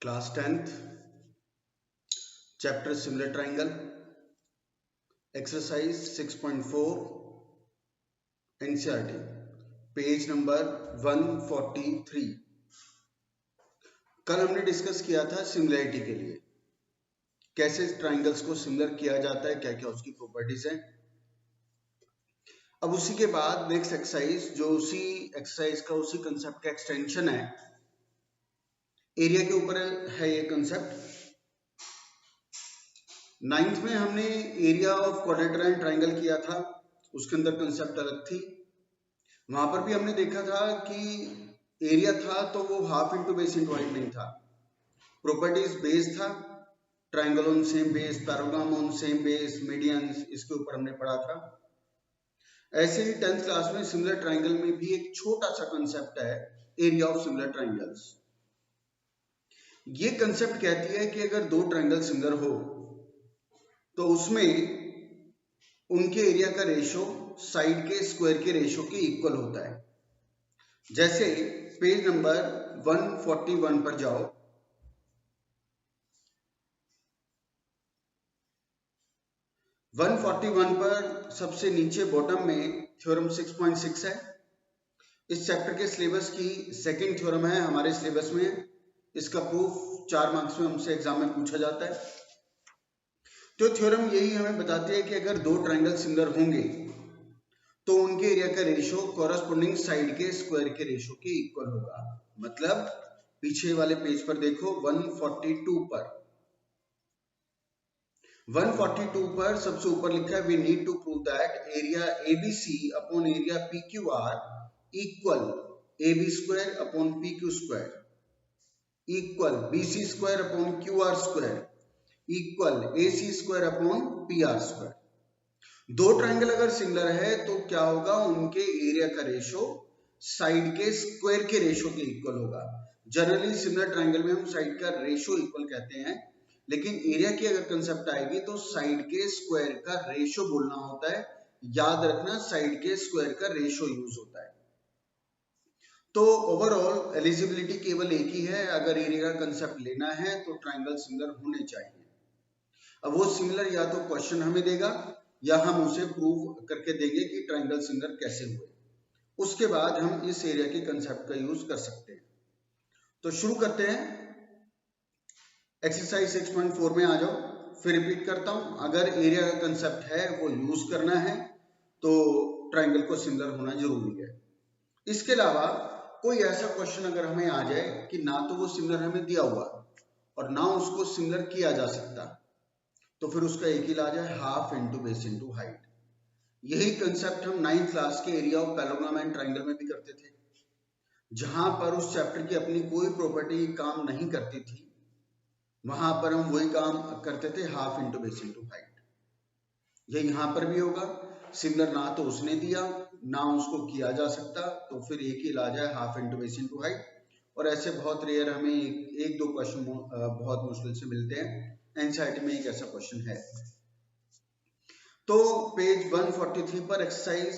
Class 10th chapter similar triangle exercise 6.4 NCERT page number 143। कल हमने discuss किया था सिमिलरिटी के लिए कैसे ट्राइंगल्स को सिमिलर किया जाता है, क्या क्या उसकी प्रॉपर्टीज हैं। अब उसी के बाद नेक्स्ट एक्सरसाइज जो उसी एक्सरसाइज का उसी कंसेप्ट का एक्सटेंशन है, एरिया के ऊपर है ये कंसेप्ट। 9th में हमने एरिया ऑफ क्वाड्रिलेटरल ट्राइंगल किया था, उसके अंदर कंसेप्ट अलग थी। वहां पर भी हमने देखा था कि एरिया था तो वो half into base into height नहीं था, प्रॉपर्टीज बेस था, triangle on same base, parallelogram on same base, medians, इसके ऊपर हमने पढ़ा था। ऐसे ही 10th क्लास में सिमिलर ट्राइंगल में भी एक छोटा सा कंसेप्ट है एरिया ऑफ सिमिलर ट्राइंगल्स। ये कंसेप्ट कहती है कि अगर दो ट्राइंगल सिमिलर हो तो उसमें उनके एरिया का रेशो साइड के स्क्वायर के रेशो के इक्वल होता है। जैसे पेज नंबर 141 पर जाओ, पर सबसे नीचे बॉटम में थ्योरम 6.6 है। इस चैप्टर के सिलेबस की सेकंड थ्योरम है हमारे सिलेबस में। इसका प्रूफ 4 मार्क्स में हमसे एग्जाम में पूछा जाता है। तो थ्योरम यही हमें बताती है कि अगर दो ट्राइंगल सिमिलर होंगे तो उनके एरिया का रेशो कॉरस्पॉन्डिंग साइड के स्क्वायर के रेशो के इक्वल होगा। मतलब पीछे वाले पेज पर देखो 142 पर सबसे ऊपर लिखा है we need to prove that area ABC upon area PQR equal AB square upon PQ square equal BC square upon QR square equal AC square upon PR square. दो ट्राइंगल अगर सिमिलर है तो क्या होगा, उनके एरिया का ratio side के square के रेशो के इक्वल होगा। जनरली सिमिलर ट्राइंगल में हम साइड का रेशो इक्वल कहते हैं, लेकिन एरिया की अगर कंसेप्ट आएगी तो साइड के स्क्वायर का रेशो बोलना होता है। याद रखना, साइड के स्क्वायर का रेशो यूज होता है। तो ओवरऑल एलिजिबिलिटी केवल एक ही है, अगर एरिया का कंसेप्ट लेना है तो ट्राइंगल सिमिलर होने चाहिए। अब वो सिमिलर या तो क्वेश्चन हमें देगा या हम उसे प्रूव करके देंगे कि ट्राइंगल सिमिलर कैसे हुए। उसके बाद हम इस एरिया के कंसेप्ट का यूज कर सकते हैं। तो शुरू करते हैं। एक्सरसाइज 6.4 में आ जाओ। फिर रिपीट करता हूं, अगर एरिया का कंसेप्ट है वो यूज करना है तो ट्राइंगल को सिमिलर होना जरूरी है। इसके अलावा कोई ऐसा क्वेश्चन अगर हमें आ जाए कि ना तो वो सिमिलर हमें दिया हुआ और ना उसको सिमिलर किया जा सकता, तो फिर उसका एक इलाज है half into base into height. यही कंसेप्ट हम 9th क्लास के एरिया ऑफ पैराग्राम एंड ट्राइंगल में भी करते थे। जहां पर उस चैप्टर की अपनी कोई प्रॉपर्टी काम नहीं करती थी, वहां पर हम वही काम करते थे, half into base into height. ये यहां पर भी होगा। सिमिलर ना तो उसने दिया ना उसको किया जा सकता, तो फिर एक ही इलाज है half into base into height. और ऐसे बहुत रेयर हमें एक दो क्वेश्चन बहुत मुश्किल से मिलते हैं। एनसीईआरटी में एक ऐसा क्वेश्चन है। तो पेज 143 पर एक्सरसाइज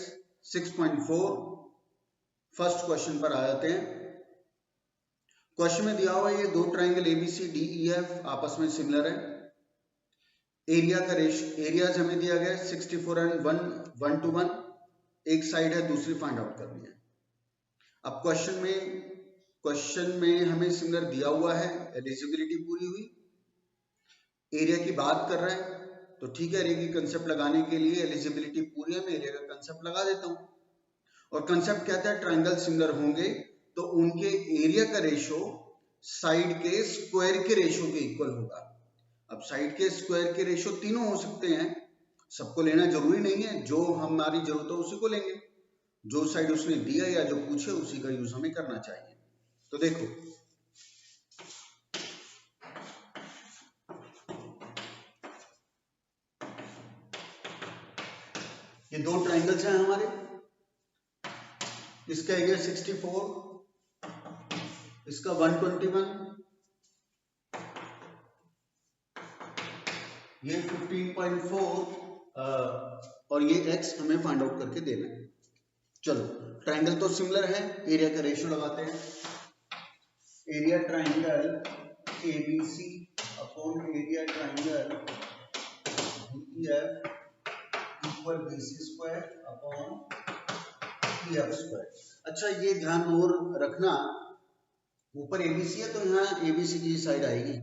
6.4 फर्स्ट क्वेश्चन पर आ जाते हैं। क्वेश्चन में दिया हुआ है ये दो ट्राइंगल ABCDEF आपस में सिमिलर है। एरिया का एरियाज हमें दिया गया 64 एंड 1 to 1, एक साइड है दूसरी फाइंड आउट करनी है। अब क्वेश्चन में हमें सिमिलर दिया हुआ है, एलिजिबिलिटी पूरी हुई, एरिया की बात कर रहे हैं तो ठीक है, एरिया की कंसेप्ट लगाने के लिए एलिजिबिलिटी पूरी है, मैं एरिया का कंसेप्ट लगा देता हूं। और कंसेप्ट कहता है ट्राइंगल सिमिलर होंगे तो उनके एरिया का रेशो साइड के स्क्वायर के रेशो के इक्वल होगा। अब साइड के स्क्वायर के रेशो तीनों हो सकते हैं, सबको लेना जरूरी नहीं है, जो हमारी जरूरत हो उसी को लेंगे। जो साइड उसने दिया या जो पूछे उसी का यूज हमें करना चाहिए। तो देखो ये दो ट्राइंगल्स हैं हमारे, इसका एरिया 64, इसका 121, ये 15.4 और ये x हमें फाइंड आउट करके देना है। चलो ट्राइंगल तो सिमिलर है, एरिया का रेशियो लगाते हैं। Area triangle ABC upon area triangle DEF equal BC square upon EF square. अच्छा ये ध्यान और रखना, ऊपर ABC है तो यहाँ ABC की साइड आएगी,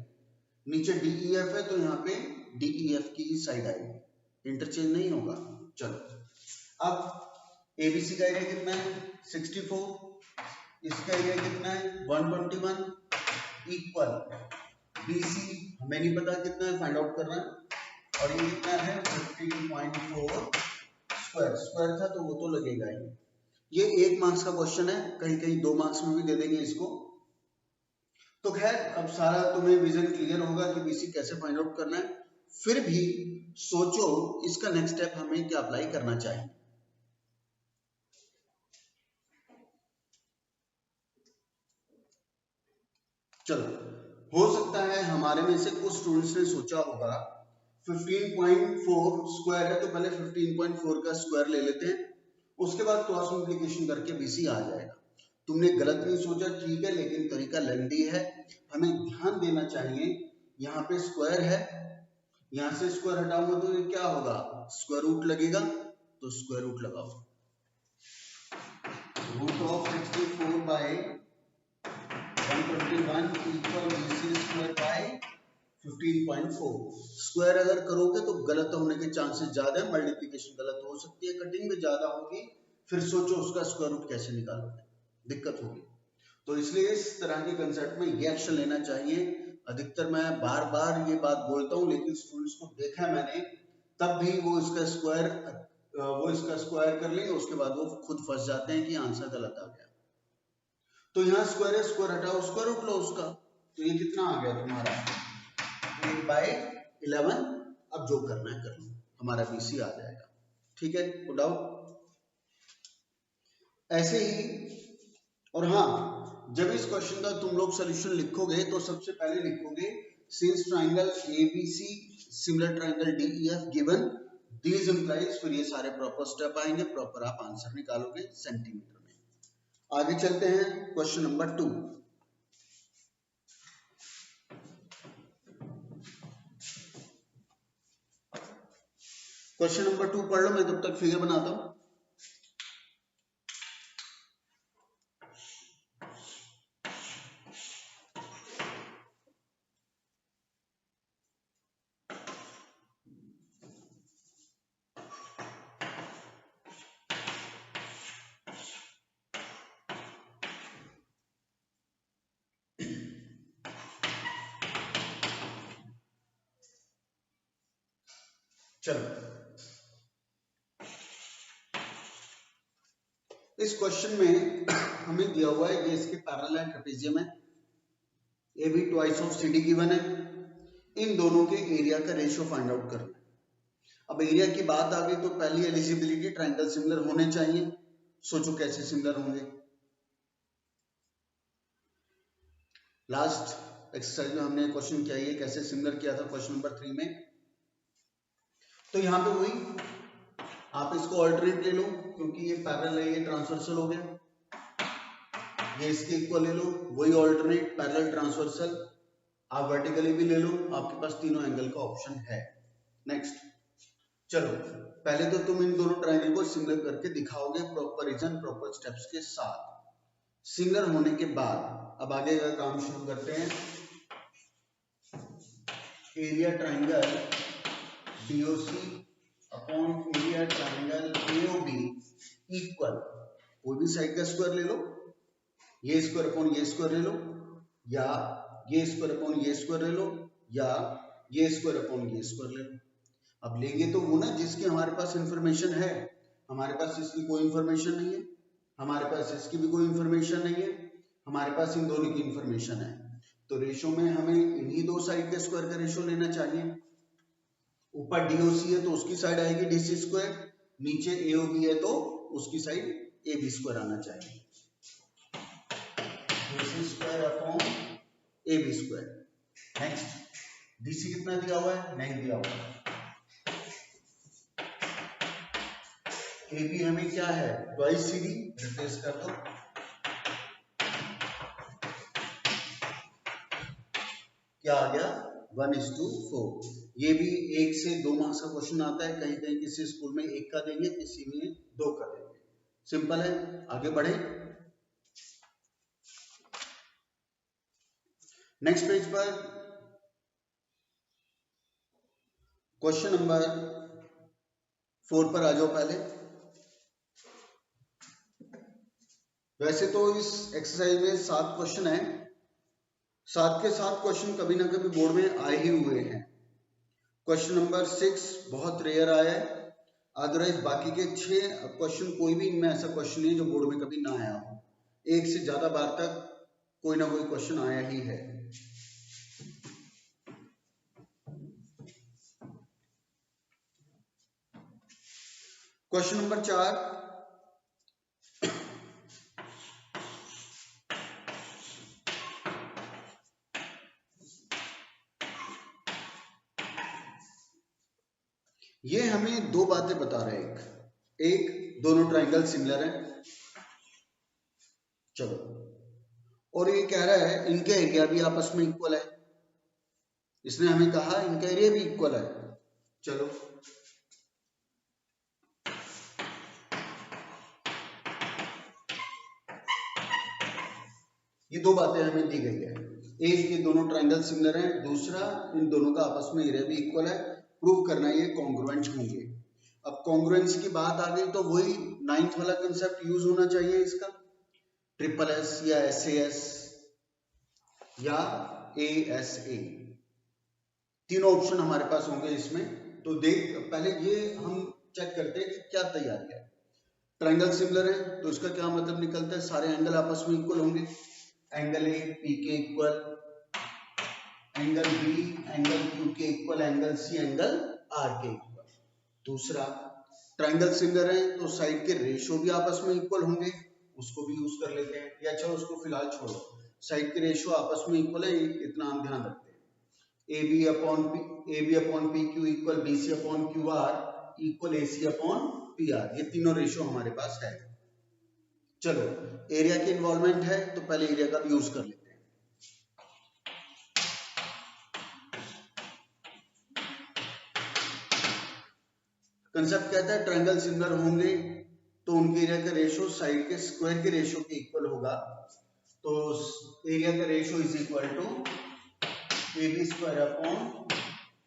नीचे DEF है तो यहाँ पे DEF की ही साइड आएगी, इंटरचेंज नहीं होगा। चलो अब ABC का एरिया कितना है 64, इसका एरिया कितना है 121 इक्वल BC हमें नहीं पता कितना है, फाइंड आउट करना है, और ये कितना है 15.4 स्क्वायर, स्क्वायर था तो वो तो लगेगा ही। ये 1 मार्क्स का क्वेश्चन है, कहीं कहीं 2 मार्क्स में भी दे देंगे इसको। तो खैर अब सारा तुम्हें विजन क्लियर होगा कि BC कैसे फाइंड आउट करना है। फिर भी सोचो इसका नेक्स्ट स्टेप हमें क्या अप्लाई करना चाहिए। चलो हो सकता है हमारे में से कुछ स्टूडेंट्स ने सोचा होगा 15.4 स्क्वायर है तो पहले 15.4 का स्क्वायर ले लेते हैं, उसके बाद क्रॉस मल्टीप्लिकेशन करके BC आ जाएगा। तुमने गलत नहीं सोचा, ठीक है, लेकिन तरीका लेंथी है, हमें ध्यान देना चाहिए। यहाँ पे स्क्वायर है, यहाँ से स्क्वायर हटाऊंगा तो ये क्या होगा, स्क्वायर रूट लगेगा, तो स्क्वायर रूट लगाओ। Root of 64 by 121 equal BC square by 15.4। Square अगर करोगे तो गलत होने के चांसेस ज्यादा है, मल्टीप्लिकेशन गलत हो सकती है, कटिंग भी ज्यादा होगी, फिर सोचो उसका स्क्वायर रूट कैसे निकालोगे, दिक्कत होगी। तो इसलिए इस तरह के कंसेप्ट में ये एक्शन लेना चाहिए। अधिकतर मैं बार बार ये बात बोलता हूँ, लेकिन स्टूडेंट्स को देखा मैंने तब भी वो इसका स्क्वायर कर लेंगे, उसके बाद वो खुद फंस जाते हैं कि आंसर गलत आ गया। तो यहाँ स्क्वायर है, स्क्वायर हटाओ, स्क्वायर रूट लो उसका, तो ये कितना आ गया तुम्हारा 8/11। अब जो करना है कर लो, हमारा BC आ जाएगा। ठीक है, नो डाउट। ऐसे ही, और हाँ, जब इस क्वेश्चन का तुम लोग सोल्यूशन लिखोगे तो सबसे पहले लिखोगे since triangle ABC similar triangle DEF given these implies, फिर ये सारे प्रॉपर स्टेप आएंगे, प्रॉपर आप आंसर निकालोगे सेंटीमीटर में। आगे चलते हैं क्वेश्चन नंबर 2। क्वेश्चन नंबर 2 पढ़ लो, मैं तब तक फिगर बनाता हूं। चलो इस क्वेश्चन में हमें दिया हुआ है कि इसके पैरेलल एंड ट्रेपेजियम है, AB twice of CD given है, इन दोनों के एरिया का रेशियो फाइंड आउट करना है। अब एरिया की बात आ गई तो पहली एलिजिबिलिटी ट्रायंगल सिमिलर होने चाहिए। सोचो कैसे सिमिलर होंगे। लास्ट एक्सरसाइज में हमने क्वेश्चन किया, ये कैसे सिमिलर किया था क्वेश्चन नंबर 3 में। तो यहाँ पे वही आप इसको ऑल्टरनेट ले लो, क्योंकि ये पैरेलल है, ये ट्रांसवर्सल हो गया, ये इसके इक्वल ले लो, वही ऑल्टरनेट पैरेलल ट्रांसवर्सल, आप वर्टिकली भी ले लो, आपके पास तीनों एंगल का ऑप्शन है। नेक्स्ट, चलो पहले तो तुम इन दोनों ट्रायंगल को सिमिलर करके दिखाओगे प्रॉपर रीजन प्रॉपर स्टेप्स के साथ। सिमिलर होने के बाद अब आगे का काम शुरू करते हैं। Area triangle DOC upon area triangle AOB equal, कोई भी साइड का स्क्वायर ले लो, ये स्क्वायर अपॉन ये स्क्वायर ले लो, या ये स्क्वायर अपॉन ये स्क्वायर ले लो, या ये स्क्वायर अपॉन ये स्क्वायर ले लो। अब लेंगे तो वो ना जिसकी हमारे पास इंफॉर्मेशन है, हमारे पास इसकी कोई इंफॉर्मेशन नहीं है, हमारे पास इसकी भी कोई इंफॉर्मेशन नहीं है, हमारे पास इन दोनों की इंफॉर्मेशन है, तो रेशो में हमें इन्हीं दो साइड के स्क्वायर का रेशो लेना चाहिए। ऊपर DOC है तो उसकी साइड आएगी DC स्क्वायर, नीचे AOB है तो उसकी साइड AB स्क्वायर आना चाहिए, DC square upon AB square. Next, DC कितना दिया हुआ है, नहीं दिया हुआ है। AB हमें क्या है, ट्वाइस CD, रिप्लेस कर दो। क्या आ गया 1:4। ये भी 1 से 2 मार्क्स का क्वेश्चन आता है, कहीं कहीं किसी स्कूल में 1 का देंगे, किसी में 2 का देंगे। सिंपल है, आगे बढ़े। नेक्स्ट पेज पर क्वेश्चन नंबर 4 पर आ जाओ पहले। वैसे तो इस एक्सरसाइज में 7 क्वेश्चन है, 7 के 7 क्वेश्चन कभी ना कभी बोर्ड में आए ही हुए हैं। क्वेश्चन नंबर 6 बहुत रेयर आया है, अदरवाइज बाकी के 6 क्वेश्चन कोई भी इनमें ऐसा क्वेश्चन नहीं है जो बोर्ड में कभी ना आया हो। एक से ज्यादा बार तक कोई ना कोई क्वेश्चन आया ही है। क्वेश्चन नंबर 4, ये हमें 2 बातें बता रहे हैं। एक दोनों ट्राइंगल सिमिलर हैं, चलो, और ये कह रहा है इनके एरिया भी आपस में इक्वल है। इसने हमें कहा इनका एरिया भी इक्वल है। चलो, ये 2 बातें हमें दी गई है। एक, ये दोनों ट्राइंगल सिमिलर हैं, दूसरा इन दोनों का आपस में एरिया भी इक्वल है। प्रूव करना है ये कॉन्ग्रुएंट होंगे। अब कॉन्ग्रुएंस की बात आ गई तो वही 9th वाला कंसेप्ट यूज होना चाहिए इसका, SSS या SAS या ASA, तीनों ऑप्शन हमारे पास होंगे इसमें। तो देख पहले ये हम चेक करते हैं कि क्या तैयारी है। ट्राइंगल सिमिलर है तो इसका क्या मतलब निकलता है, सारे एंगल आपस में इक्वल होंगे। एंगल ए पी के equal, angle B angle Q के equal, angle C angle R के इक्वल। दूसरा, ट्राइंगल सिमिलर है तो साइड के रेशियो भी आपस में इक्वल होंगे, उसको भी यूज कर लेते हैं। या चलो उसको फिलहाल छोड़ो, साइड के रेशियो आपस में इक्वल है, इतना हम ध्यान रखते हैं। AB upon PQ equal BC upon QR equal AC upon PR, ये तीनों रेशियो हमारे पास है। चलो, एरिया की इन्वॉल्वमेंट है तो पहले एरिया का भी यूज कर लेते हैं। कंसेप्ट कहता है ट्रायंगल सिमिलर होंगे तो उनके एरिया का रेशियो साइड के स्क्वायर के रेशियो के इक्वल होगा। तो एरिया का ratio is equal to AB square upon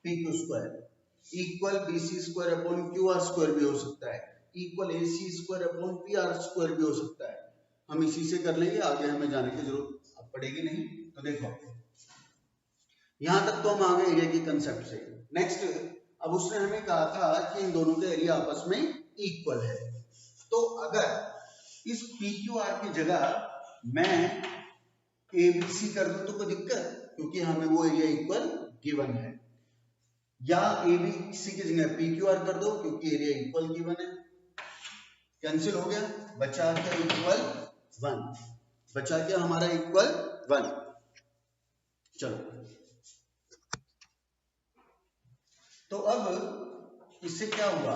PQ square equal BC square upon QR square भी हो सकता है, equal AC square upon PR square भी हो सकता है। हम इसी से कर लेंगे, आगे हमें जाने की जरूरत पड़ेगी नहीं। तो देखो, यहां तक तो हम आ गए एरिया की कंसेप्ट से। नेक्स्ट, अब उसने हमें कहा था कि इन दोनों का एरिया आपस में इक्वल है। तो अगर इस PQR की जगह मैं ABC कर दूं तो कोई दिक्कत, क्योंकि हमें वो एरिया इक्वल गिवन है। या ABC की जगह PQR कर दो क्योंकि एरिया इक्वल गिवन है। कैंसिल हो गया, बचा क्या इक्वल 1, बचा क्या हमारा इक्वल 1। चलो, तो अब इससे क्या हुआ,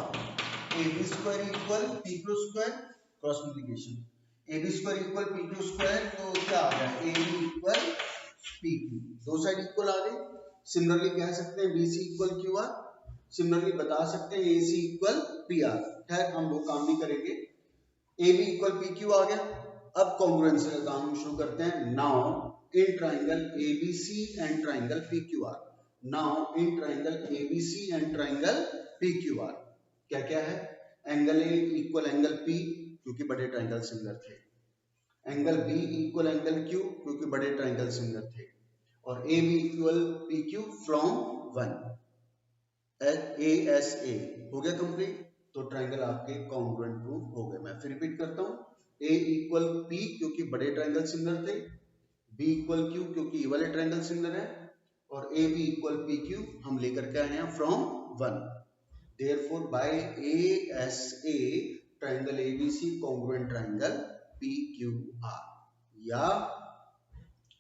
AB square equal PQ square, cross multiplication, AB square equal PQ square, तो क्या आ गया AB इक्वल PQ, दो साइड इक्वल आ गए। सिमिलरली कह सकते हैं BC इक्वल QR, सिमिलरली बता सकते हैं AC इक्वल PR। खैर हम वो काम नहीं करेंगे, AB इक्वल PQ आ गया। अब कॉन्ग्रुएंस का काम शुरू करते हैं। Now in triangle ABC and triangle PQR, now in triangle ABC and triangle PQR क्या क्या है, angle A equal angle P क्योंकि बड़े ट्राइंगल सिमिलर थे, angle B equal angle Q क्योंकि बड़े ट्राइंगल सिमिलर थे, और AB equal PQ from 1, ASA हो गया कंप्लीट। तो ट्राइंगल आपके कॉन्ग्रुएंट प्रूफ हो गए। मैं फिर रिपीट करता हूं, A इक्वल P क्योंकि बड़े ट्राइंगल सिमिलर थे, B इक्वल Q क्योंकि ये वाले ट्राइंगल सिमिलर है, और AB इक्वल PQ हम लेकर के आए हैं from 1। Therefore by ASA triangle ABC congruent triangle PQR। या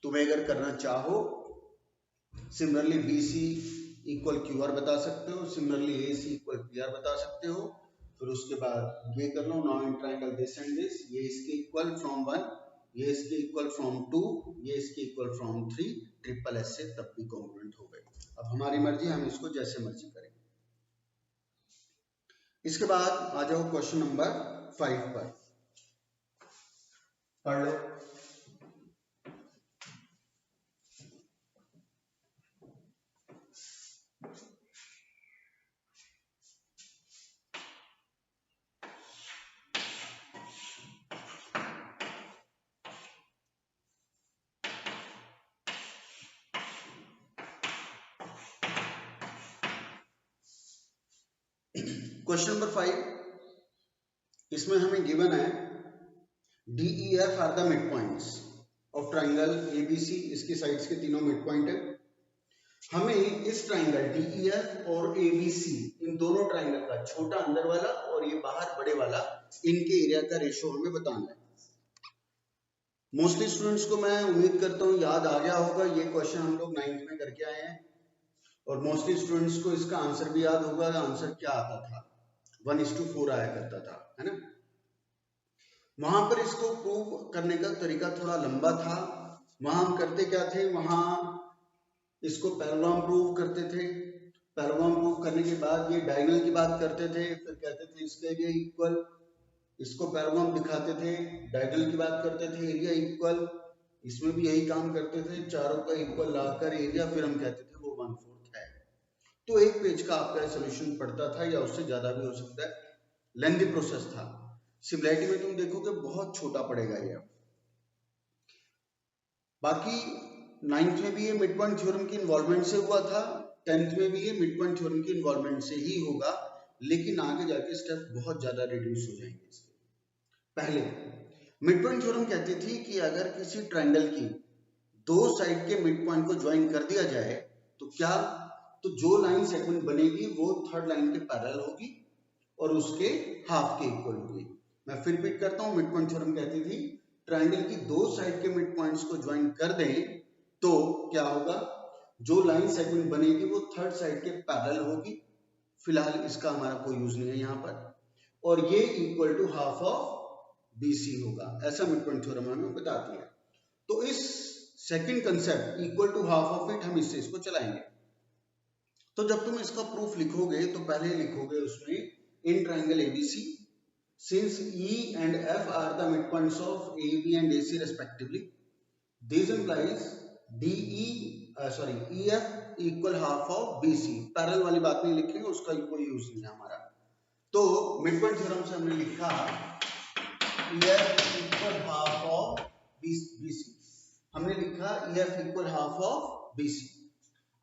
तुम्हें अगर करना चाहो सिमिलरली BC इक्वल QR बता सकते हो, सिमिलरली AC इक्वल PR बता सकते हो। फिर उसके बाद ये कर लो, now in triangle this and this, ये इसके इक्वल फ्रॉम 1, ये इसके इक्वल फ्रॉम 2, ये इसके इक्वल फ्रॉम 3, ट्रिपल एस से तब भी कॉन्ग्रुएंट हो गए। अब हमारी मर्जी, हम इसको जैसे मर्जी करें। इसके बाद आ जाओ क्वेश्चन नंबर 5 पर, पढ़ लो। क्वेश्चन नंबर 5, इसमें हमें गिवन है DEF are the mid points of triangle ABC, इसकी साइड्स के तीनों मिड पॉइंट है। हमें इस ट्राइंगल DEF और ABC, इन दोनों ट्राइंगल का छोटा अंदर वाला और ये बाहर बड़े वाला, इनके एरिया का रेशो हमें बताना है। मोस्टली स्टूडेंट्स को मैं उम्मीद करता हूँ याद आ गया होगा, ये क्वेश्चन हम लोग 9th में करके आए हैं और मोस्टली स्टूडेंट्स को इसका आंसर भी याद होगा। आंसर क्या आता था, 1:4 आया करता था, है ना। वहां पर इसको प्रूव करने का तरीका थोड़ा लंबा था। वहां हम करते क्या थे, वहां इसको पैरेललोग्राम प्रूव करते थे। पैरेललोग्राम प्रूव करने के बाद ये डायगोनल की बात करते थे, फिर कहते थे इसका एरिया इक्वल, इसको पैरेललोग्राम दिखाते थे, डायगोनल की बात करते थे, एरिया इक्वल, इसमें भी यही काम करते थे, चारों का इक्वल लाकर एरिया, फिर हम कहते थे वो 1/4 है। तो एक पेज का आपका सोल्यूशन पड़ता था या उससे ज्यादा भी हो सकता है, लेंथी प्रोसेस था। सिमिलैरिटी में तुम देखोगे बहुत छोटा पड़ेगा ये। बाकी 9th में भी ये मिड पॉइंट थ्योरम की इन्वॉल्वमेंट से हुआ था, 10th में भी ये मिड पॉइंट थ्योरम की इन्वॉल्वमेंट से ही होगा, लेकिन आगे जाके स्टेप बहुत ज्यादा रिड्यूस हो जाएंगे इसके। पहले मिड पॉइंट थ्योरम कहती थी कि अगर किसी ट्रायंगल की दो साइड के मिड पॉइंट को ज्वाइन कर दिया जाए तो क्या, तो जो लाइन सेगमेंट बनेगी वो थर्ड लाइन के पैरेलल होगी और उसके हाफ के इक्वल होगी। मैं फिर रिपीट करता हूं, मिड पॉइंट थ्योरम कहती थी ट्रायंगल की दो साइड के मिड पॉइंट्स को ज्वाइन कर दें तो क्या होगा, जो लाइन सेगमेंट बनेगी वो थर्ड साइड के पैरेलल होगी। फिलहाल इसका हमारा कोई यूज नहीं है यहाँ पर, और ये equal to half of BC होगा, ऐसा मिड पॉइंट थ्योरम हमें बताती है। तो इस second concept equal to half of it, हम इससे इसको चलाएंगे। तो जब तुम इसका प्रूफ लिखोगे तो पहले लिखोगे उसमें in triangle ABC, since E and F are the midpoints of AB and AC respectively, this implies EF equal half of BC। Parallel वाली बात नहीं लिखेंगे, उसका कोई यूज नहीं है हमारा। तो मिड पॉइंट थ्योरम से हमने लिखा EF equal half of BC, हमने लिखा EF equal half of BC।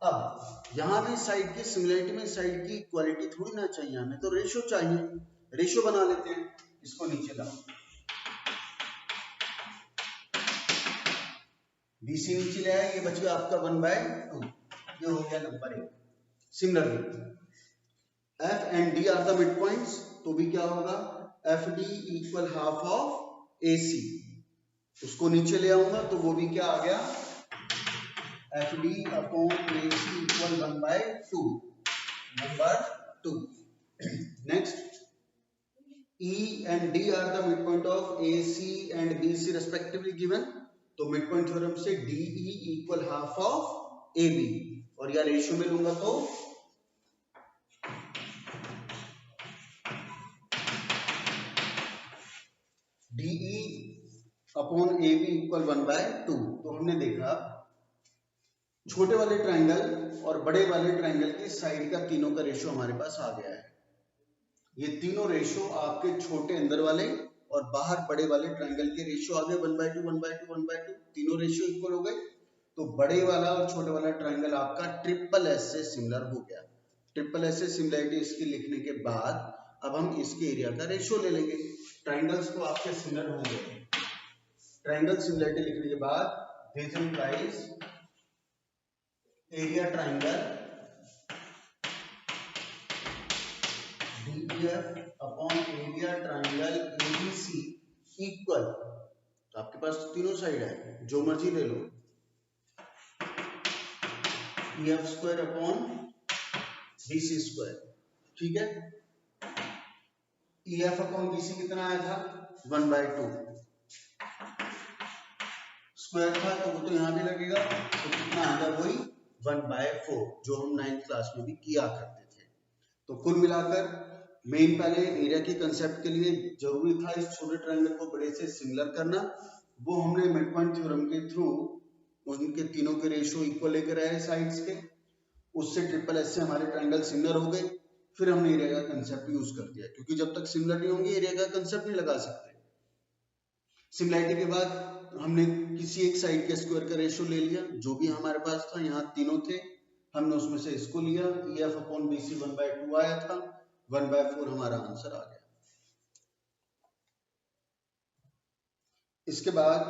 अब यहाँ भी साइड की सिमिलरिटी में साइड की इक्वालिटी थोड़ी ना चाहिए, हमें तो रेशो चाहिए। रेशो बना लेते हैं, इसको नीचे लाओ, BC नीचे ले आए, ये बच गया आपका 1/2, ये हो गया number 1। Similarly F and D are the mid points, तो भी क्या होगा, FD equal half of AC, उसको नीचे ले आऊंगा तो वो भी क्या आ गया, FD upon AC equal 1/2, number 2। Next E and D are the midpoint of AC and BC respectively given, तो मिडपॉइंट थ्योरम से DE equal half of AB, और या रेशियो में लूंगा तो DE अपॉन AB इक्वल 1/2। तो हमने देखा छोटे वाले ट्रायंगल और बड़े वाले ट्रायंगल की साइड का तीनों का रेशियो हमारे पास आ गया है। ये तीनों रेशियो आपके छोटे अंदर वाले और बाहर बड़े वाले ट्रायंगल के रेशियो आ गए 1/2, 1/2, 1/2, तीनों रेशियो इक्वल हो गए। तो बड़े वाला और छोटे वाला ट्रायंगल आपका ट्रिपल एस से सिमिलर हो गया। ट्रिपल एस से सिमिलरिटी इसकी लिखने के बाद अब हम इसके एरिया का रेशियो ले लेंगे। ट्रायंगल्स को आपके सिमिलर हो गए, ट्रायंगल सिमिलरिटी लिखने के बाद this implies area triangle DEF upon area triangle ABC equal, तो आपके पास तीनों साइड है, जो मर्जी ले लो, EF square upon BC square, ठीक है। EF अपॉन BC कितना आया था, 1/2। स्क्वायर था तो वो तो यहाँ भी लगेगा, तो कितना आ गया वही 1/4 जो हम 9th क्लास में भी किया करते थे। तो कुल मिलाकर मेन पहले एरिया की कंसेप्ट के लिए जरूरी था इस छोटे ट्रायंगल को बड़े से सिमिलर करना, वो हमने मिड पॉइंट थ्योरम के थ्रू उनके तीनों के रेशियो इक्वल लेकर आए साइड्स के, उससे ट्रिपल एस से हमारे ट्रायंगल सिमिलर हो गए। फिर हमने एरिया का कंसेप्ट यूज कर दिया, क्योंकि जब तक सिमिलर नहीं होंगे एरिया का कंसेप्ट नहीं लगा सकते। सिमिलरिटी के बाद हमने किसी एक साइड के स्क्वायर का रेशियो ले लिया, जो भी हमारे पास था, यहाँ तीनों थे, हमने उसमें से इसको लिया, EF/BC 1/2 आया था, 1/4 हमारा आंसर आ गया। इसके बाद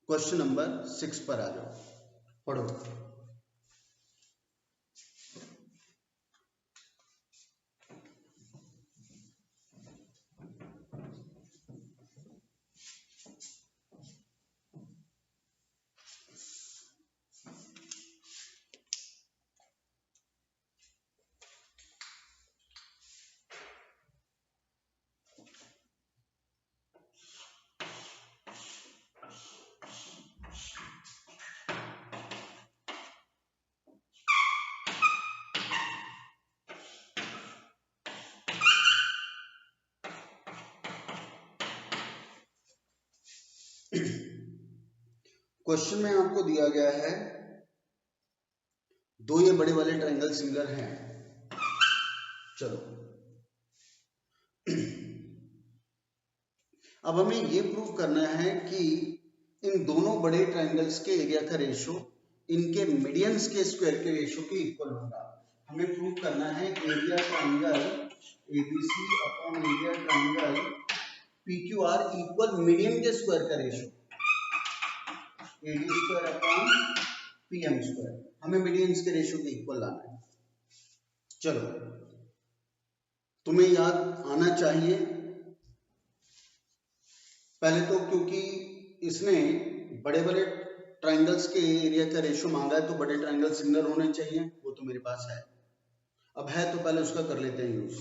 क्वेश्चन नंबर 6 पर आ जाओ, पढ़ो। क्वेश्चन में आपको दिया गया है दो ये बड़े वाले ट्रायंगल सिमिलर हैं। चलो अब हमें ये प्रूव करना है कि इन दोनों बड़े ट्रायंगल्स के एरिया का रेशियो इनके मीडियंस के स्क्वायर के रेशियो के इक्वल होगा। हमें प्रूव करना है area triangle ABC upon area triangle PQR equal median के स्क्वायर का रेशियो AD² अपॉन PM²। हमें मीडियंस के रेशियो के इक्वल लाना है। चलो तुम्हें याद आना चाहिए पहले तो, क्योंकि इसने बड़े बड़े ट्रायंगल्स के एरिया का रेशियो मांगा है तो बड़े ट्रायंगल सिमिलर होने चाहिए, वो तो मेरे पास है। अब है तो पहले उसका कर लेते हैं यूज।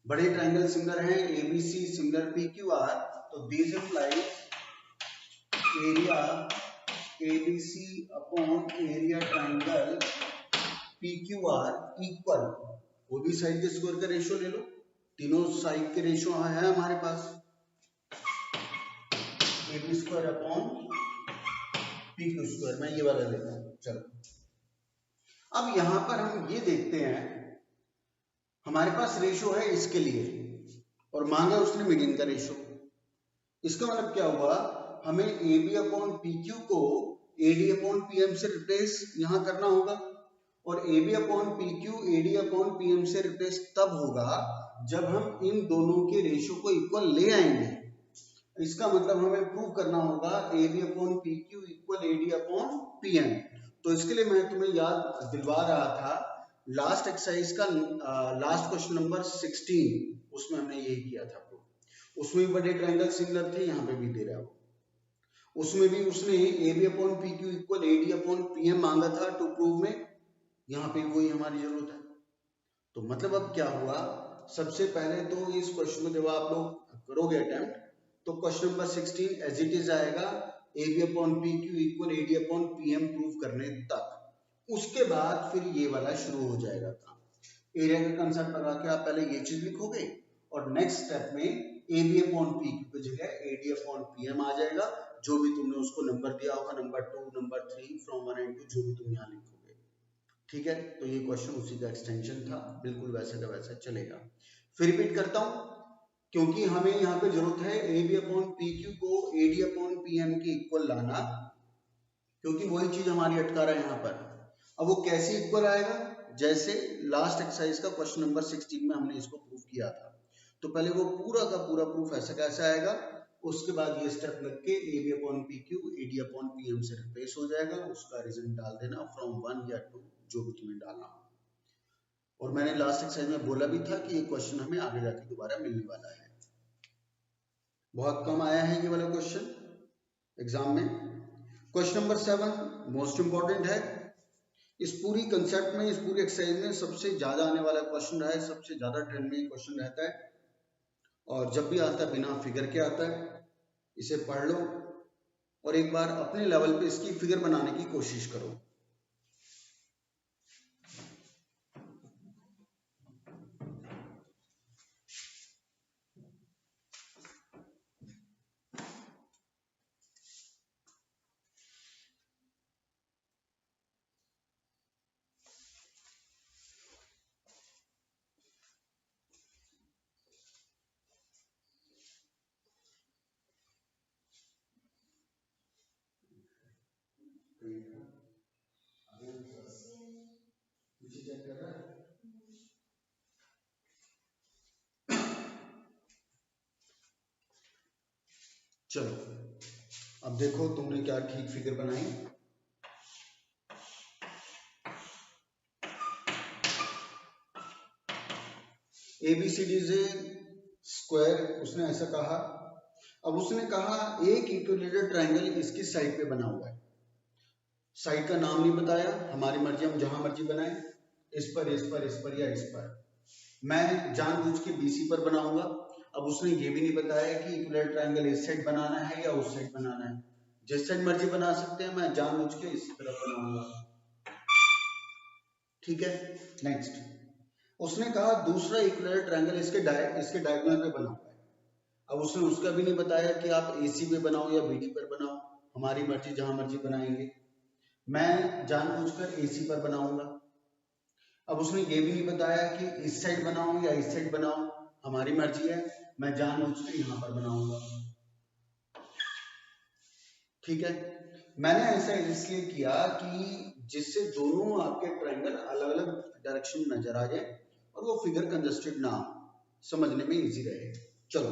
बड़े ट्रायंगल सिमिलर हैं, ABC सिमिलर PQR, तो this implies area ABC upon area triangle PQR equal, वो भी साइड के स्क्वायर का रेशियो ले लो, तीनों साइड के रेशियो है हमारे पास, AB² अपॉन PQ²। मैं ये वाला लेता हूं। चलो अब यहां पर हम ये देखते हैं हमारे पास रेशियो है इसके लिए और मांगा उसने मीडियन का रेशियो। इसका मतलब क्या हुआ, हमें AB अपॉन PQ को AD अपॉन PM से रिप्लेस यहां करना होगा, और AB upon PQ AD upon PM से रिप्लेस तब होगा जब हम इन दोनों के रेशियो को इक्वल ले आएंगे। इसका मतलब हमें प्रूव करना होगा AB upon PQ equal AD upon PM। तो इसके लिए मैं तुम्हें याद दिलवा रहा था लास्ट एक्सरसाइज का लास्ट क्वेश्चन नंबर 16, उसमें हमने यही किया था प्रूव। उसमें भी बड़े ट्रायंगल सिमिलर थे, यहाँ पे भी दे रहा हो, उसमें भी उसने AB upon PQ equal AD upon PM मांगा था टू प्रूव में, यहाँ पे वही हमारी जरूरत है। तो मतलब अब क्या हुआ, सबसे पहले तो इस क्वेश्चन को जब आप लोग करोगे अटेम्प्ट तो question number 16 as it is आएगा, AB upon PQ equal AD upon PM prove करने तक। उसके बाद फिर ये वाला शुरू हो जाएगा काम। एरिया का कंसेप्ट लगा के आप पहले ये चीज लिखोगे और नेक्स्ट स्टेप में AB अपॉन PQ की जगह AD अपॉन PM आ जाएगा, जो भी तुमने उसको नंबर दिया होगा, नंबर 2 नंबर 3 फ्रॉम 1 and 2 जो भी तुम यहाँ लिखोगे। ठीक है, तो ये क्वेश्चन उसी का एक्सटेंशन था, बिल्कुल वैसे का वैसा चलेगा। फिर रिपीट करता हूँ क्योंकि हमें यहाँ पे जरूरत है AB अपॉन PQ को AD अपॉन PM के इक्वल लाना, क्योंकि वही चीज हमारी अटका रहा है यहाँ पर। अब वो कैसे इक्वल आएगा, जैसे लास्ट एक्सरसाइज का क्वेश्चन नंबर 16 में हमने इसको प्रूफ किया था। तो पहले वो पूरा का पूरा प्रूफ ऐसा कैसा आएगा, उसके बाद ये स्टेप लग के AB upon PQ AD upon PM से रिप्लेस हो जाएगा, उसका रिजल्ट डाल देना फ्रॉम 1 या 2 जो भी तुम्हें डालना हो। और मैंने लास्ट एक्सरसाइज में बोला भी था कि ये क्वेश्चन हमें आगे जाके दोबारा मिलने वाला है, बहुत कम आया है ये वाला क्वेश्चन एग्जाम में। क्वेश्चन नंबर 7 मोस्ट इंपॉर्टेंट है, इस पूरी कंसेप्ट में, इस पूरी एक्सरसाइज में सबसे ज्यादा आने वाला क्वेश्चन रहा है, सबसे ज्यादा ट्रेंड में क्वेश्चन रहता है, और जब भी आता है बिना फिगर के आता है। इसे पढ़ लो और एक बार अपने लेवल पे इसकी फिगर बनाने की कोशिश करो। चलो अब देखो तुमने क्या ठीक फिगर बनाई। ABCD से स्क्वायर उसने ऐसा कहा। अब उसने कहा एक इक्विलेटरल ट्रायंगल इसकी साइड पे बना हुआ है। साइड का नाम नहीं बताया, हमारी मर्जी, हम जहां मर्जी बनाए, इस पर इस पर इस पर या इस पर। मैं जानबूझ के BC पर बनाऊंगा। अब उसने ये भी नहीं बताया कि इक्विलेटरल ट्रायंगल इस साइड बनाना है या उस साइड बनाना है। जिस साइड मर्जी बना सकते हैं, मैं जानबूझ के इस तरफ बनाऊंगा। ठीक है, नेक्स्ट उसने कहा दूसरा इक्विलेटरल ट्रायंगल इसके डायगोनल पे बना हुआ है। अब उसने उसका भी नहीं बताया कि आप AC पे बनाओ या BD पर बनाओ, हमारी मर्जी, जहां मर्जी बनाएंगे। मैं जानबूझकर AC पर बनाऊंगा। अब उसने ये भी नहीं बताया कि इस साइड बनाओ या इस साइड बनाओ, हमारी मर्जी है, मैं जानबूझकर यहाँ पर बनाऊंगा। ठीक है, मैंने ऐसा इसलिए किया कि जिससे दोनों आपके ट्रायंगल अलग अलग डायरेक्शन में नजर आ जाए और वो फिगर कंजस्टेड ना हो, समझने में इजी रहे। चलो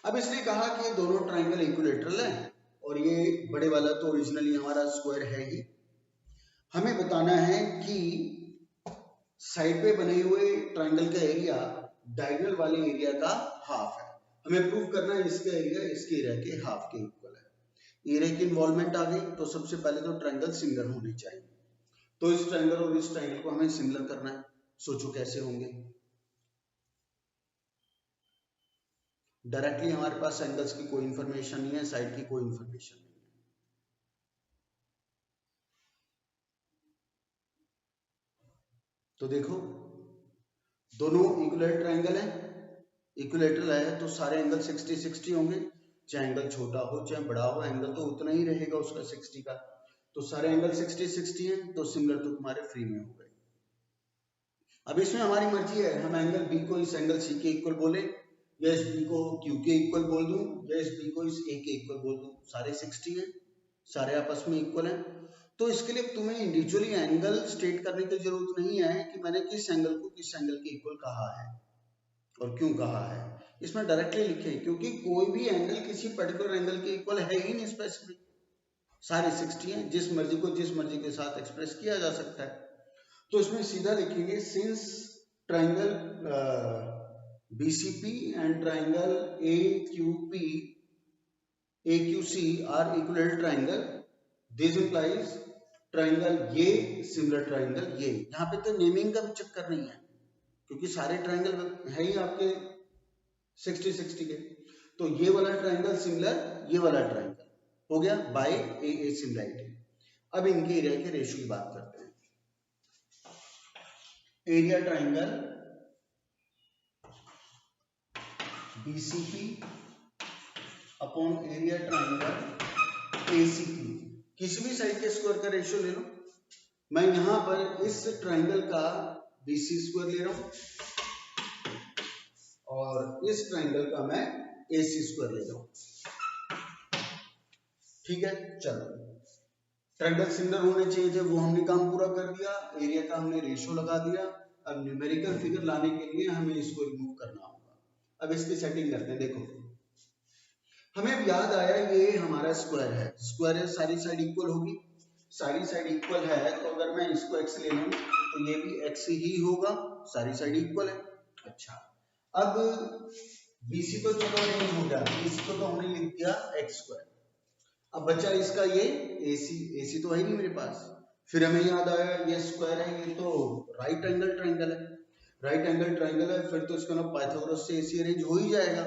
अब इसने कहा कि ये दोनों ट्रायंगल इक्विलेटरल है और ये बड़े वाला तो ओरिजिनली हमारा स्क्वायर है ही। हमें बताना है कि साइड पे बने हुए ट्रायंगल का एरिया डायगोनल वाले एरिया का हाफ है। हमें प्रूव करना है इसका एरिया इसके एरिया के हाफ के इक्वल है। एरिया की इन्वॉल्वमेंट आ गई तो सबसे पहले तो ट्रायंगल सिमिलर होने चाहिए। तो इस ट्रायंगल और इस ट्रायंगल को हमें सिमिलर करना है। सोचो कैसे होंगे। डायरेक्टली हमारे पास एंगल्स की कोई इंफॉर्मेशन नहीं है, साइड की कोई इंफॉर्मेशन नहीं है। तो देखो दोनों इक्विलेटरल ट्रायंगल है, इक्विलेटरल है तो सारे एंगल 60-60 होंगे। चाहे एंगल छोटा हो चाहे बड़ा हो, एंगल तो उतना ही रहेगा उसका 60 का। तो सारे एंगल 60-60 है, तो सिमिलर तो तुम्हारे फ्री में हो गए। अब इसमें हमारी मर्जी है, हम एंगल B को इस एंगल C के इक्वल बोले या इस B को Q के इक्वल बोल दूं या इस B को इस A के इक्वल बोल दूं। सारे 60 हैं, सारे आपस में इक्वल हैं। तो इसके लिए तुम्हें इंडिविजुअली एंगल स्टेट करने की जरूरत नहीं है कि मैंने किस एंगल को किस एंगल के इक्वल कहा है और क्यों कहा है। इसमें डायरेक्टली लिखे, क्योंकि कोई भी एंगल किसी पर्टिकुलर एंगल के इक्वल है ही नहीं स्पेसिफिक। सारे 60 हैं, जिस मर्जी को जिस मर्जी के साथ एक्सप्रेस किया जा सकता है। तो इसमें सीधा लिखेंगे since triangle BCP and triangle AQC are equilateral triangle, this implies triangle ये सिमिलर ट्रायंगल ये। यहाँ पे तो नेमिंग का भी चक्कर नहीं है क्योंकि सारे ट्रायंगल है ही आपके 60-60 के। तो ये वाला ट्रायंगल सिमिलर, ये वाला ट्रायंगल हो गया बाय ए सिमिलरिटी। अब इनके एरिया के रेशियो की बात करते हैं। Area triangle BCP upon area triangle ACP, किसी भी साइड के स्क्वायर का रेशियो ले लो। मैं यहां पर इस ट्रायंगल का BC स्क्वायर ले रहा हूं और इस ट्रायंगल का मैं AC स्क्वायर ले रहा हूं। ठीक है, चलो ट्रायंगल सिमिलर होने चाहिए थे, वो हमने काम पूरा कर दिया। एरिया का हमने रेशियो लगा दिया। अब न्यूमेरिकल फिगर लाने के लिए हमें इसको रिमूव करना होगा। अब इसकी सेटिंग करते हैं। देखो हमें याद आया ये हमारा स्क्वायर है, स्क्वायर है, सारी साइड इक्वल होगी। सारी साइड इक्वल है तो अगर मैं इसको x ले लूं तो ये भी x ही होगा, सारी साइड इक्वल है। अच्छा अब BC तो चलो अरेंज हो गया, BC को तो हमने लिख दिया x स्क्वायर। अब बचा इसका ये AC तो है नहीं मेरे पास। फिर हमें याद आया ये स्क्वायर है, ये तो राइट एंगल ट्रायंगल है, राइट एंगल ट्रायंगल है, फिर तो इसका ना पाइथागोरस से AC अरेंज हो ही जाएगा।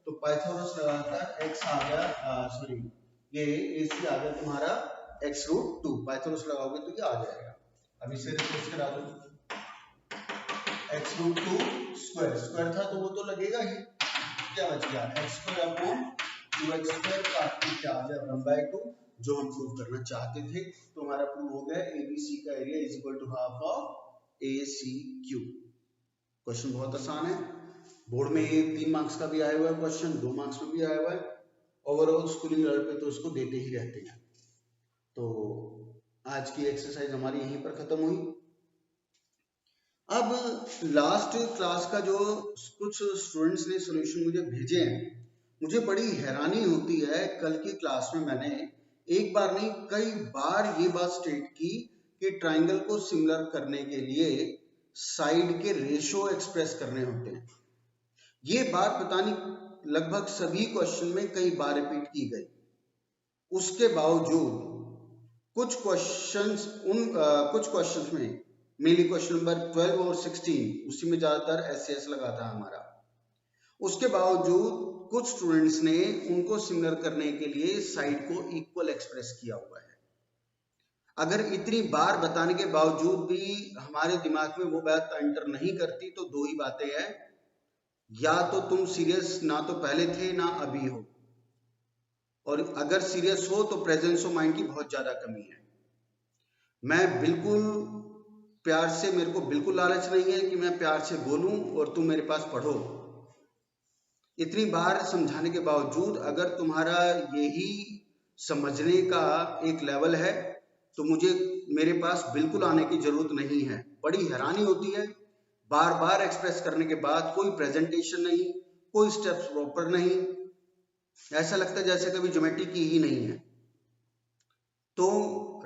तो पाइथागोरस लगाकर x आ गया, सॉरी ये AC आ गया तुम्हारा x√2, पाइथागोरस लगाओगे तो ये आ जाएगा। अब इसे रिप्लेस करा दो, x√2 स्क्वायर था तो वो तो लगेगा ही, क्या बच गया x² अपॉन 2x² काट के क्या आ गया 1/2, जो हम प्रूव करना चाहते थे। तो हमारा प्रूव हो गया ABC का area is equal to half of ACQ। Question बहुत आसान है, बोर्ड में ये 3 मार्क्स का भी आया हुआ है क्वेश्चन, 2 मार्क्स में भी आया हुआ है, ओवरऑल स्कूलिंग लेवल पे तो इसको देते ही रहते हैं। तो आज की एक्सरसाइज हमारी यहीं पर खत्म हुई। अब लास्ट क्लास का जो कुछ स्टूडेंट्स ने सॉल्यूशन मुझे भेजे हैं, मुझे बड़ी हैरानी होती है। कल की क्लास में मैंने एक बार नहीं कई बार ये बात स्टेट की कि ट्राइंगल को सिमिलर करने के लिए साइड के रेशो एक्सप्रेस करने होते हैं। ये बात पता नहीं लगभग सभी क्वेश्चन में कई बार रिपीट की गई। उसके बावजूद कुछ क्वेश्चंस में, मेनली क्वेश्चन नंबर 12 और 16, उसी में ज्यादातर एसएस लगा था हमारा। उसके बावजूद कुछ स्टूडेंट्स ने उनको सिमिलर करने के लिए साइड को इक्वल एक्सप्रेस किया हुआ है। अगर इतनी बार बताने के बावजूद भी हमारे दिमाग में वो बात एंटर नहीं करती तो दो ही बातें हैं, या तो तुम सीरियस ना तो पहले थे ना अभी हो, और अगर सीरियस हो तो प्रेजेंस ऑफ माइंड की बहुत ज्यादा कमी है। मैं बिल्कुल प्यार से, मेरे को बिल्कुल लालच नहीं है कि मैं प्यार से बोलूं और तुम मेरे पास पढ़ो। इतनी बार समझाने के बावजूद अगर तुम्हारा यही समझने का एक लेवल है तो मुझे मेरे पास बिल्कुल आने की जरूरत नहीं है। बड़ी हैरानी होती है, बार बार एक्सप्रेस करने के बाद कोई प्रेजेंटेशन नहीं, कोई स्टेप्स प्रॉपर नहीं, ऐसा लगता है जैसे कभी ज्योमेट्री की ही नहीं है। तो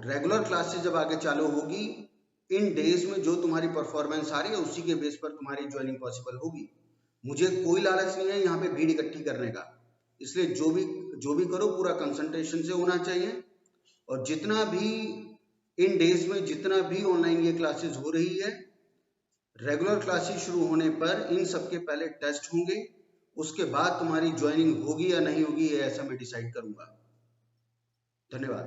रेगुलर क्लासेस जब आगे चालू होगी, इन डेज में जो तुम्हारी परफॉर्मेंस आ रही है उसी के बेस पर तुम्हारी ज्वाइनिंग पॉसिबल होगी। मुझे कोई लालच नहीं है यहाँ पे भीड़ इकट्ठी करने का, इसलिए जो भी करो पूरा कंसंट्रेशन से होना चाहिए। और जितना भी इन डेज में जितना भी ऑनलाइन ये क्लासेस हो रही है, रेगुलर क्लासेस शुरू होने पर इन सबके पहले टेस्ट होंगे, उसके बाद तुम्हारी ज्वाइनिंग होगी या नहीं होगी ये ऐसा मैं डिसाइड करूंगा। धन्यवाद।